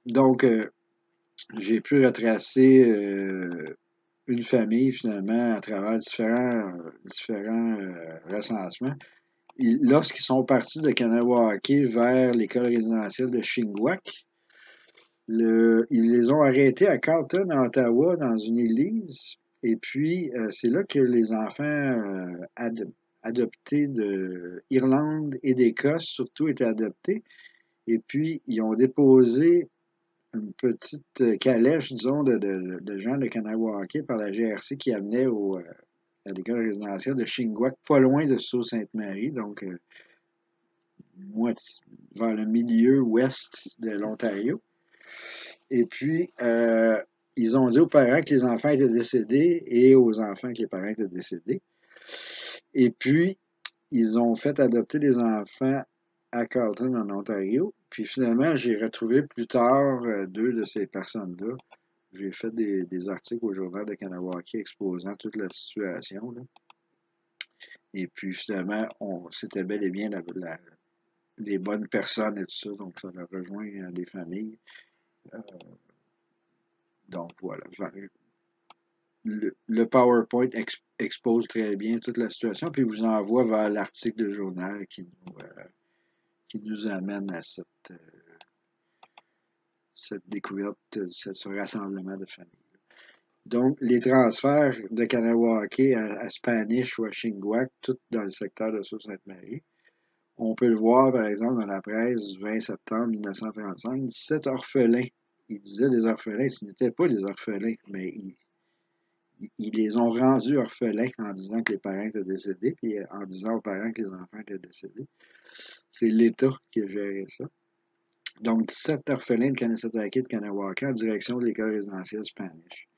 Donc, j'ai pu retracer une famille finalement à travers différents recensements. Lorsqu'ils sont partis de Kanawake vers l'école résidentielle de Shingwack, ils les ont arrêtés à Carlton, en Ottawa, dans une église. Et puis, c'est là que les enfants adoptés d'Irlande et d'Écosse, surtout, étaient adoptés. Et puis, ils ont déposé une petite calèche, disons, de gens de Kanawake par la GRC qui amenait à l'école résidentielle de Shingwack, pas loin de Sault-Sainte-Marie, donc vers le milieu ouest de l'Ontario. Et puis, ils ont dit aux parents que les enfants étaient décédés et aux enfants que les parents étaient décédés. Et puis, ils ont fait adopter les enfants à Carleton, en Ontario. Puis finalement, j'ai retrouvé plus tard deux de ces personnes-là. J'ai fait des articles au Journal de Kanawake exposant toute la situation, là. Et puis finalement, c'était bel et bien les bonnes personnes et tout ça. Donc, ça a rejoint des familles. Euh, donc, voilà. Le PowerPoint expose très bien toute la situation, puis vous envoie vers l'article de journal qui nous amène à cette découverte, ce rassemblement de familles. Donc, les transferts de Kanawake à Spanish ou à Shingwack, tout dans le secteur de Sault-Sainte-Marie. On peut le voir, par exemple, dans la presse du 20 septembre 1935, 17 orphelins. Ils disaient des orphelins, ce n'étaient pas des orphelins, mais ils les ont rendus orphelins en disant que les parents étaient décédés, puis en disant aux parents que les enfants étaient décédés. C'est l'État qui a géré ça. Donc, 17 orphelins de Kanesatake et de Kanawake en direction de l'école résidentielle Spanish.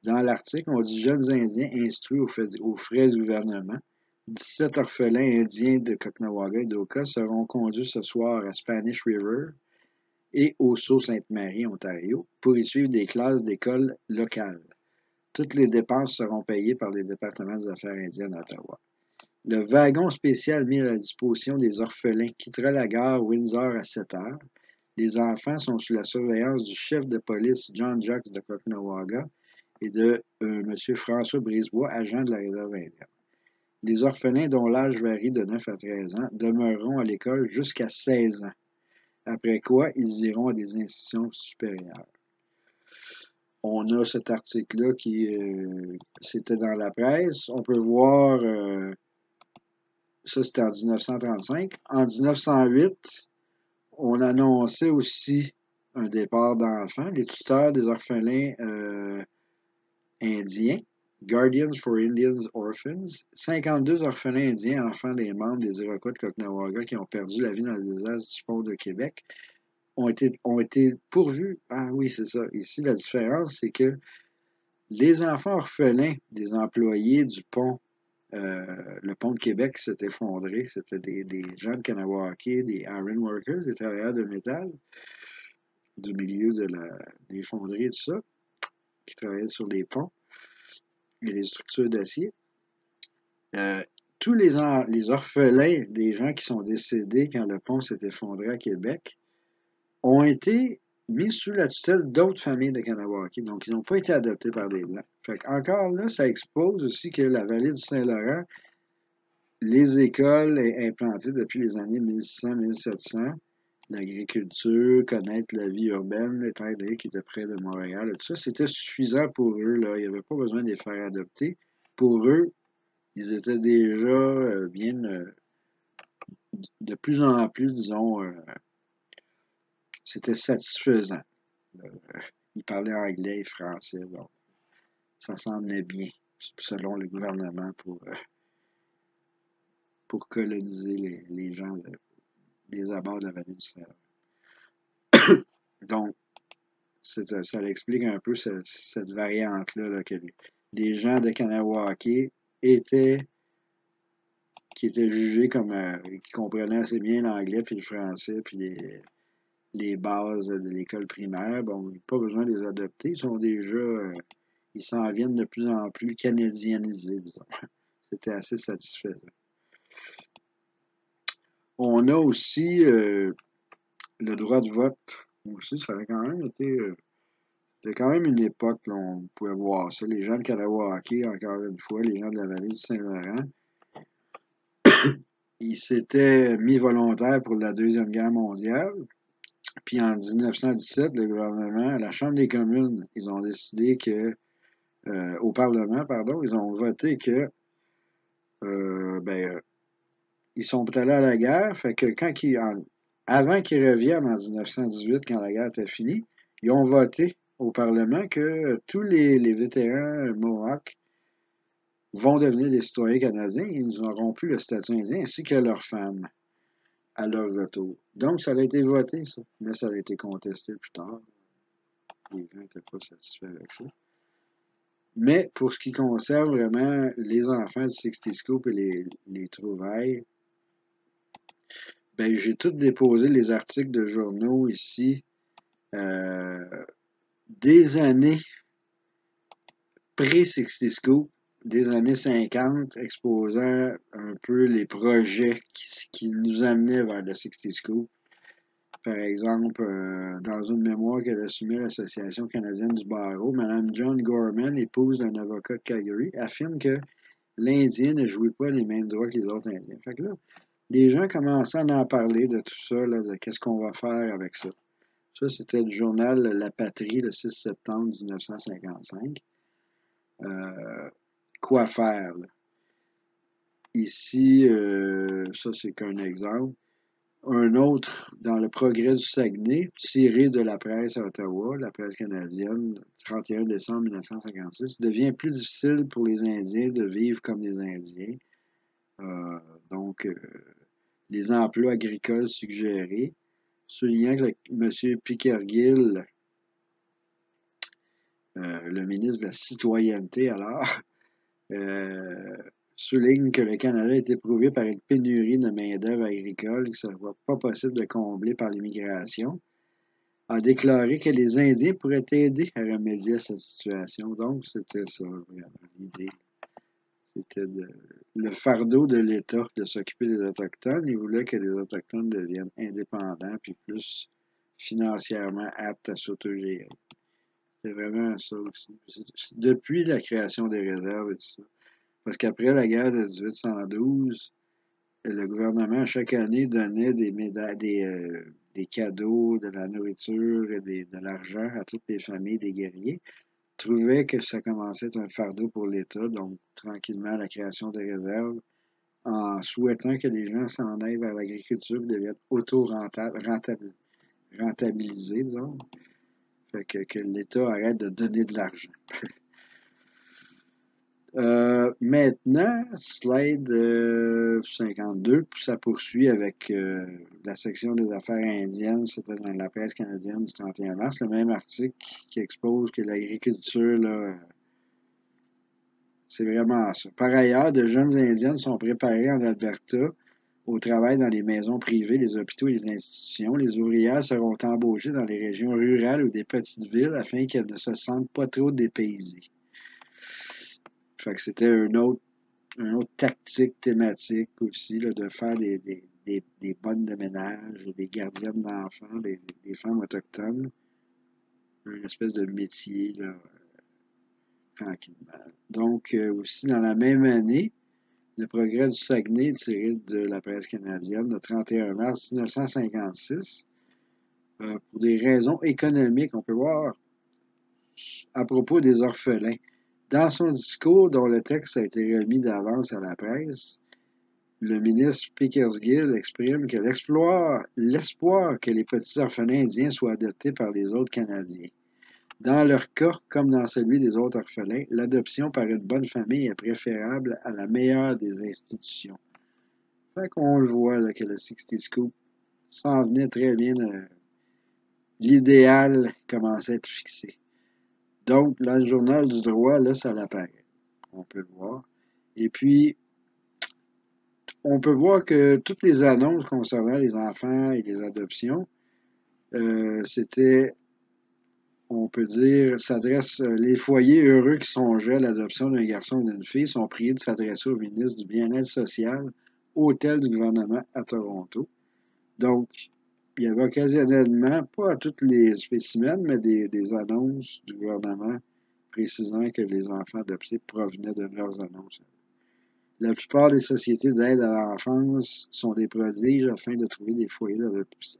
Dans l'article, on dit jeunes Indiens instruits aux frais du gouvernement. 17 orphelins indiens de Caughnawaga et d'Oka seront conduits ce soir à Spanish River et au Sault-Sainte-Marie, Ontario, pour y suivre des classes d'école locales. Toutes les dépenses seront payées par les départements des affaires indiennes d'Ottawa. Le wagon spécial mis à la disposition des orphelins quittera la gare Windsor à 7 heures. Les enfants sont sous la surveillance du chef de police John Jacques de Caughnawaga et de M. François Brisebois, agent de la réserve indienne. Les orphelins, dont l'âge varie de 9 à 13 ans, demeureront à l'école jusqu'à 16 ans, après quoi ils iront à des institutions supérieures. On a cet article-là qui c'était dans la presse. On peut voir, ça c'était en 1935. En 1908, on annonçait aussi un départ d'enfants. Les tuteurs des orphelins indiens, Guardians for Indian Orphans, 52 orphelins indiens, enfants des membres des Iroquois de Caughnawaga qui ont perdu la vie dans le désastre du pont de Québec, ont été pourvus. Ah oui, c'est ça. Ici, la différence, c'est que les enfants orphelins des employés du pont, le pont de Québec s'est effondré. C'était des gens de Kanawake, des iron workers, des travailleurs de métal du milieu des fonderies et tout ça, qui travaillaient sur les ponts et les structures d'acier. Tous les orphelins des gens qui sont décédés quand le pont s'est effondré à Québec ont été mis sous la tutelle d'autres familles de Kanawake. Donc, ils n'ont pas été adoptés par les Blancs. Fait encore là, ça expose aussi que la vallée du Saint-Laurent, les écoles implantées depuis les années 1600-1700, l'agriculture, connaître la vie urbaine, l'état qui était près de Montréal, tout ça, c'était suffisant pour eux. Là. Il n'y avait pas besoin de les faire adopter. Pour eux, ils étaient déjà bien de plus en plus, disons, c'était satisfaisant. Euh, ils parlaient anglais et français, donc ça semblait bien, selon le gouvernement, pour coloniser les gens des abords de la vallée du Saint-Laurent. Donc, ça explique un peu cette variante-là, là, que les gens de Kanawake étaient qui étaient jugés comme qui comprenaient assez bien l'anglais puis le français puis les bases de l'école primaire. Bon, pas besoin de les adopter. Ils sont déjà ils s'en viennent de plus en plus canadianisés, disons. C'était assez satisfaisant. On a aussi le droit de vote aussi, ça a quand même été. C'était quand même une époque, là, on pouvait voir ça. Les gens de Kanawake, encore une fois, les gens de la vallée du Saint-Laurent, ils s'étaient mis volontaires pour la Deuxième Guerre mondiale. Puis en 1917, le gouvernement, à la Chambre des communes, ils ont décidé que, au Parlement, pardon, ils ont voté que, ben, ils sont allés à la guerre, fait que avant qu'ils reviennent en 1918, quand la guerre était finie, ils ont voté au Parlement que tous les vétérans Mohawks vont devenir des citoyens canadiens et ils n'auront plus le statut indien, ainsi que leurs femmes à leur retour. Donc, ça a été voté, ça, mais ça a été contesté plus tard. Les gens n'étaient pas satisfaits avec ça. Mais pour ce qui concerne vraiment les enfants du 60 Scoop et les trouvailles, ben, j'ai tout déposé les articles de journaux ici euh, des années pré-60 Scoop, des années 50, exposant un peu les projets qui nous amenaient vers le 60 Scoop. Par exemple, dans une mémoire qu'elle a soumise à l'Association canadienne du barreau, Mme John Gorman, épouse d'un avocat de Calgary, affirme que l'Indien ne jouit pas les mêmes droits que les autres Indiens. Fait que là, les gens commençaient à en parler de tout ça, là, de qu'est-ce qu'on va faire avec ça. Ça, c'était du journal La Patrie, le 6 septembre 1955. Quoi faire, là? Ici, ça, c'est qu'un exemple. Un autre dans le Progrès du Saguenay, tiré de la presse à Ottawa, la presse canadienne, 31 décembre 1956, devient plus difficile pour les Indiens de vivre comme les Indiens. Euh, donc, les emplois agricoles suggérés, soulignant que M. Pickergill, le ministre de la Citoyenneté alors, euh, souligne que le Canada est éprouvé par une pénurie de main-d'œuvre agricole qui ne sera pas possible de combler par l'immigration, a déclaré que les Indiens pourraient aider à remédier à cette situation. Donc, c'était ça, vraiment, l'idée. C'était le fardeau de l'État de s'occuper des Autochtones. Il voulait que les Autochtones deviennent indépendants puis plus financièrement aptes à s'autogérer. C'est vraiment ça aussi. Depuis la création des réserves et tout ça. Parce qu'après la guerre de 1812, le gouvernement, chaque année, donnait des médailles, des cadeaux, de la nourriture et de l'argent à toutes les familles des guerriers. Trouvait que ça commençait à être un fardeau pour l'État, donc tranquillement la création des réserves, en souhaitant que les gens s'en aillent vers l'agriculture et deviennent rentabilisés, disons. Fait que l'État arrête de donner de l'argent. Maintenant, slide 52, puis ça poursuit avec la section des affaires indiennes, c'était dans la presse canadienne du 31 mars, le même article qui expose que l'agriculture, là, c'est vraiment ça. Par ailleurs, de jeunes Indiennes sont préparées en Alberta au travail dans les maisons privées, les hôpitaux et les institutions. Les ouvrières seront embauchées dans les régions rurales ou des petites villes afin qu'elles ne se sentent pas trop dépaysées. Fait que c'était une autre tactique thématique aussi, là, de faire des bonnes de ménage, des gardiennes d'enfants, des femmes autochtones. Une espèce de métier, là, tranquillement. Donc, aussi dans la même année, le Progrès du Saguenay, tiré de la presse canadienne, le 31 mars 1956, pour des raisons économiques, on peut voir à propos des orphelins. Dans son discours, dont le texte a été remis d'avance à la presse, le ministre Pickersgill exprime que l'espoir que les petits orphelins indiens soient adoptés par les autres Canadiens. Dans leur cas, comme dans celui des autres orphelins, l'adoption par une bonne famille est préférable à la meilleure des institutions. Fait qu'on le voit là, que le 60 Scoop s'en venait très bien. L'idéal commençait à être fixé. Donc, dans le journal du droit, là, ça l'apparaît. On peut le voir. Et puis, on peut voir que toutes les annonces concernant les enfants et les adoptions, c'était, on peut dire, les foyers heureux qui songeaient à l'adoption d'un garçon ou d'une fille sont priés de s'adresser au ministre du Bien-être social, hôtel du gouvernement à Toronto. Donc, il y avait occasionnellement, pas à tous les spécimens, mais des annonces du gouvernement précisant que les enfants adoptés provenaient de leurs annonces. La plupart des sociétés d'aide à l'enfance sont des prodiges afin de trouver des foyers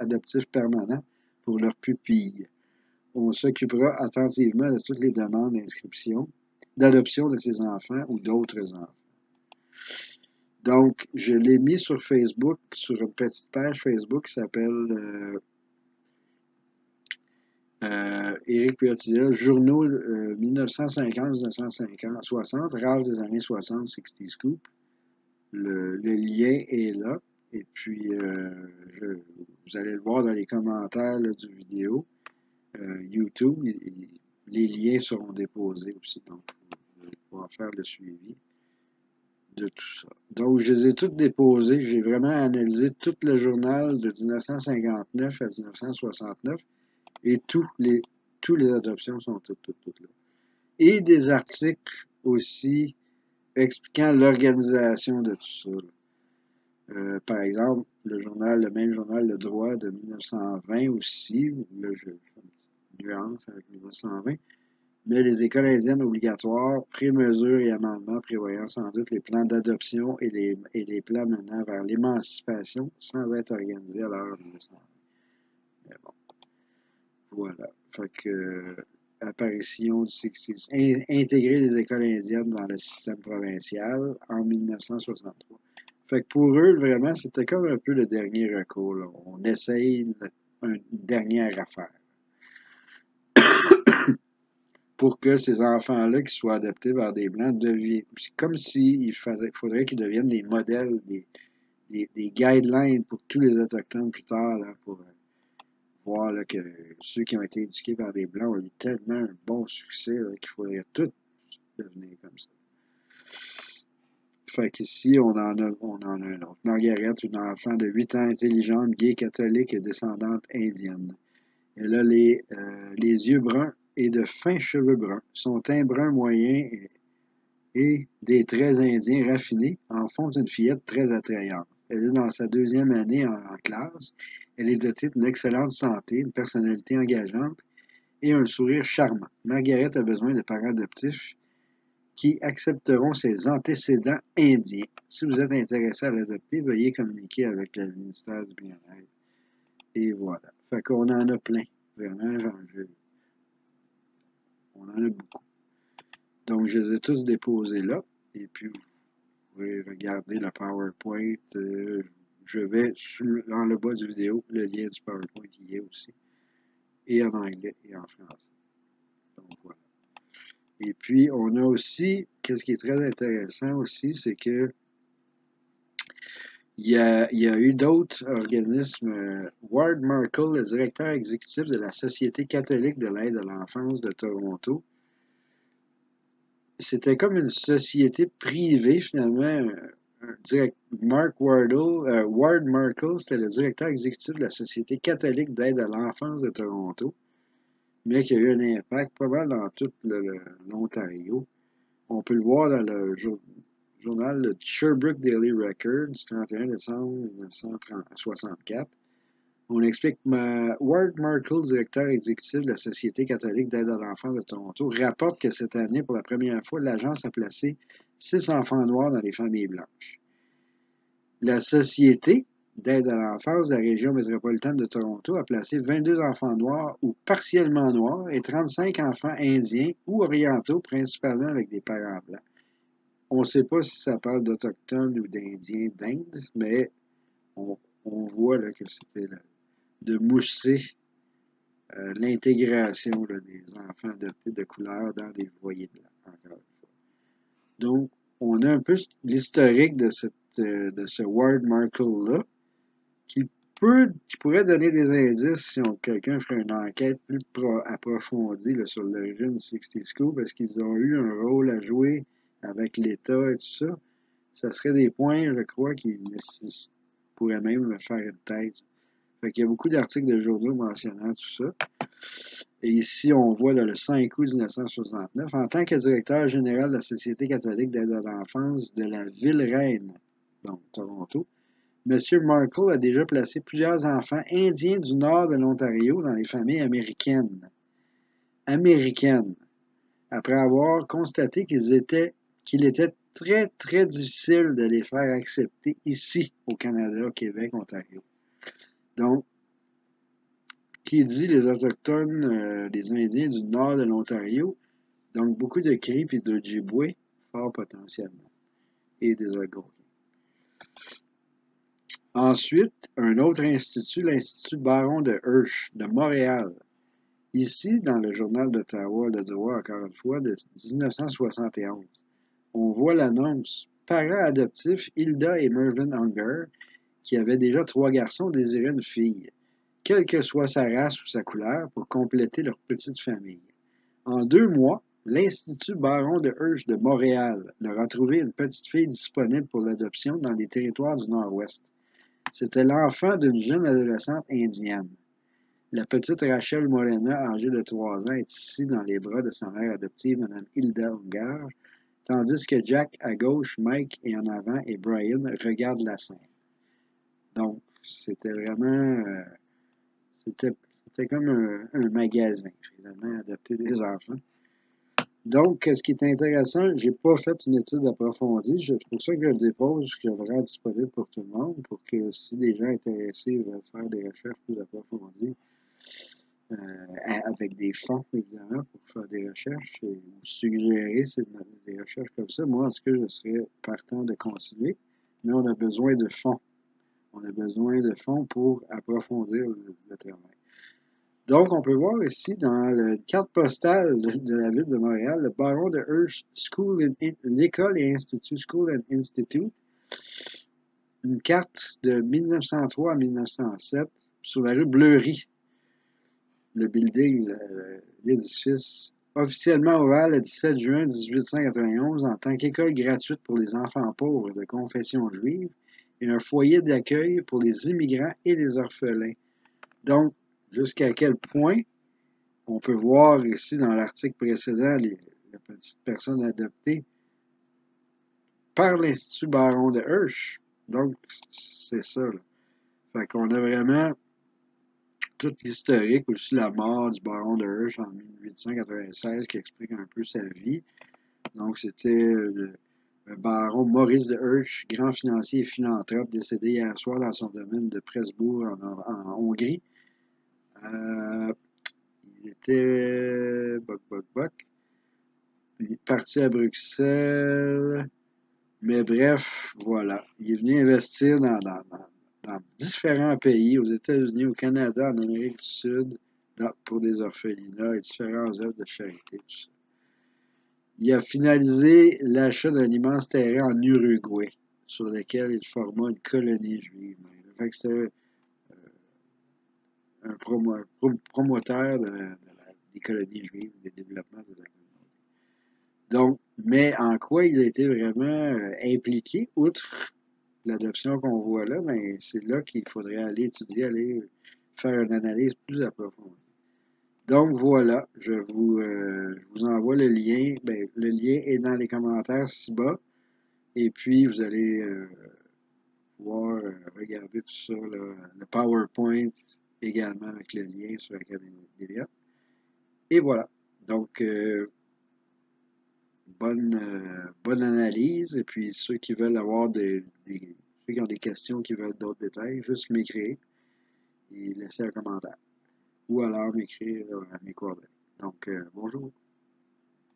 adoptifs permanents pour leurs pupilles. On s'occupera attentivement de toutes les demandes d'inscription, d'adoption de ces enfants ou d'autres enfants. Donc, je l'ai mis sur Facebook, sur une petite page Facebook qui s'appelle Éric Piotiel, journaux 1950-1960, rare des années 60, 60 Scoop. Le lien est là. Et puis, vous allez le voir dans les commentaires là, du vidéo. YouTube, les liens seront déposés aussi. Donc, vous allez pouvoir faire le suivi de tout ça. Donc, je les ai toutes déposées. J'ai vraiment analysé tout le journal de 1959 à 1969 et toutes les adoptions sont toutes là. Et des articles aussi expliquant l'organisation de tout ça. Par exemple, le même journal Le Droit de 1920 aussi, là je fais une petite nuance avec 1920, mais les écoles indiennes obligatoires, pré-mesures et amendements prévoyant sans doute les plans d'adoption et les plans menant vers l'émancipation sans être organisés à l'heure de 1920. Mais bon, voilà. Fait que, apparition du 60, intégrer les écoles indiennes dans le système provincial en 1963. Fait que pour eux, vraiment, c'était comme un peu le dernier recours, là. On essaye une dernière affaire. Pour que ces enfants-là qui soient adoptés par des Blancs deviennent. Comme s'il faudrait qu'ils deviennent des modèles, des guidelines pour tous les Autochtones plus tard, là, pour voir là, que ceux qui ont été éduqués par des Blancs ont eu tellement un bon succès là, qu'il faudrait tous devenir comme ça. Fait qu'ici, on en a un autre. Margaret, une enfant de 8 ans, intelligente, gay, catholique et descendante indienne. Elle a les yeux bruns et de fins cheveux bruns. Son teint brun moyen et des traits indiens raffinés en font une fillette très attrayante. Elle est dans sa 2e année en classe. Elle est dotée d'une excellente santé, une personnalité engageante et un sourire charmant. Margaret a besoin de parents adoptifs qui accepteront ses antécédents indiens. Si vous êtes intéressé à l'adopter, veuillez communiquer avec le ministère du Bien-être. Et voilà. Fait qu'on en a plein. Vraiment, on en a beaucoup. Donc, je les ai tous déposés là. Et puis, vous pouvez regarder le PowerPoint. Je vais dans le bas du vidéo, le lien du PowerPoint y est aussi. Et en anglais et en français. Donc, voilà. Et puis, on a aussi, qu'est-ce qui est très intéressant aussi, c'est que il y a eu d'autres organismes. Ward Markle, le directeur exécutif de la Société catholique de l'aide à l'enfance de Toronto, c'était comme une société privée, finalement. Ward Markle, c'était le directeur exécutif de la Société catholique d'aide à l'enfance de Toronto, mais qui a eu un impact pas mal dans tout l'Ontario. On peut le voir dans le journal le Sherbrooke Daily Record du 31 décembre 1964. On explique que Ward Markle, directeur exécutif de la Société catholique d'aide à l'enfance de Toronto, rapporte que cette année, pour la première fois, l'agence a placé 6 enfants noirs dans les familles blanches. La Société d'aide à l'enfance de la région métropolitaine de Toronto a placé 22 enfants noirs ou partiellement noirs et 35 enfants indiens ou orientaux, principalement avec des parents blancs. On ne sait pas si ça parle d'Autochtones ou d'Indiens d'Inde, mais on voit là, que c'était de mousser l'intégration des enfants adoptés de couleur dans des foyers blancs, encore une fois. Donc, on a un peu l'historique de ce Ward Markle-là, qui pourrait donner des indices si quelqu'un ferait une enquête plus approfondie là, sur l'origine de 60 Scoop, parce qu'ils ont eu un rôle à jouer avec l'État et tout ça. Ça serait des points, je crois, qui pourraient même faire une thèse. Fait qu'il y a beaucoup d'articles de journaux mentionnant tout ça. Et ici, on voit là, le 5 août 1969, en tant que directeur général de la Société catholique d'aide à l'enfance de la Ville-Reine, donc Toronto, M. Markle a déjà placé plusieurs enfants indiens du nord de l'Ontario dans les familles américaines. Américaines, après avoir constaté qu'il était très, très difficile de les faire accepter ici, au Canada, au Québec, Ontario. Donc, qui dit les Autochtones, les Indiens du nord de l'Ontario, donc beaucoup de Cris et d'Ojibwés, fort potentiellement, et des Algonquins. Ensuite, un autre institut, l'Institut Baron de Hirsch de Montréal. Ici, dans le Journal d'Ottawa, le droit, encore une fois, de 1971, on voit l'annonce. Parents adoptifs Hilda et Mervyn Unger, qui avaient déjà 3 garçons, désiraient une fille, quelle que soit sa race ou sa couleur, pour compléter leur petite famille. En 2 mois, l'Institut Baron de Hirsch de Montréal leur a trouvé une petite fille disponible pour l'adoption dans les territoires du Nord-Ouest. C'était l'enfant d'une jeune adolescente indienne. La petite Rachel Morena, âgée de 3 ans, est ici dans les bras de sa mère adoptive, Mme Hilda Unger, tandis que Jack, à gauche, Mike, et en avant, et Brian regardent la scène. Donc, c'était vraiment... c'était comme un magasin, finalement, adapté des enfants. Donc, ce qui est intéressant, j'ai pas fait une étude approfondie. C'est pour ça que je le dépose, que je le rends disponible pour tout le monde, pour que si des gens intéressés veulent faire des recherches plus approfondies, avec des fonds, évidemment, pour faire des recherches et suggérer des recherches comme ça, moi, en tout cas, je serais partant de continuer, mais on a besoin de fonds. On a besoin de fonds pour approfondir le travail. Donc, on peut voir ici dans la carte postale de la ville de Montréal, le Baron de Hirsch l'école et institut, School and Institute, une carte de 1903 à 1907 sur la rue Bleury. Le building, l'édifice, officiellement ouvert le 17 juin 1891 en tant qu'école gratuite pour les enfants pauvres de confession juive et un foyer d'accueil pour les immigrants et les orphelins. Donc, jusqu'à quel point on peut voir ici dans l'article précédent les petites personnes adoptées par l'Institut Baron de Hirsch. Donc, c'est ça. Là. Fait qu'on a vraiment tout l'historique, aussi la mort du baron de Hirsch en 1896 qui explique un peu sa vie. Donc, c'était le baron Maurice de Hirsch, grand financier et philanthrope, décédé hier soir dans son domaine de Presbourg en Hongrie. Il était... Il est parti à Bruxelles. Mais bref, voilà. Il est venu investir dans différents pays, aux États-Unis, au Canada, en Amérique du Sud, pour des orphelinats et différentes œuvres de charité. Tout ça. Il a finalisé l'achat d'un immense terrain en Uruguay, sur lequel il forma une colonie juive. Fait que c'était un promoteur des colonies juives, des développements de la communauté. Donc, mais en quoi il a été vraiment impliqué, outre l'adoption qu'on voit là, ben, c'est là qu'il faudrait aller étudier, aller faire une analyse plus approfondie. Donc voilà, je vous envoie le lien. Ben, le lien est dans les commentaires ci-bas. Et puis, vous allez pouvoir regarder tout ça, là, le PowerPoint également avec le lien sur Académie Delia. Et voilà. Donc, bonne analyse. Et puis, ceux qui veulent avoir ceux qui ont des questions, qui veulent d'autres détails, juste m'écrire et laisser un commentaire. Ou alors m'écrire à mes coordonnées. Donc, bonjour.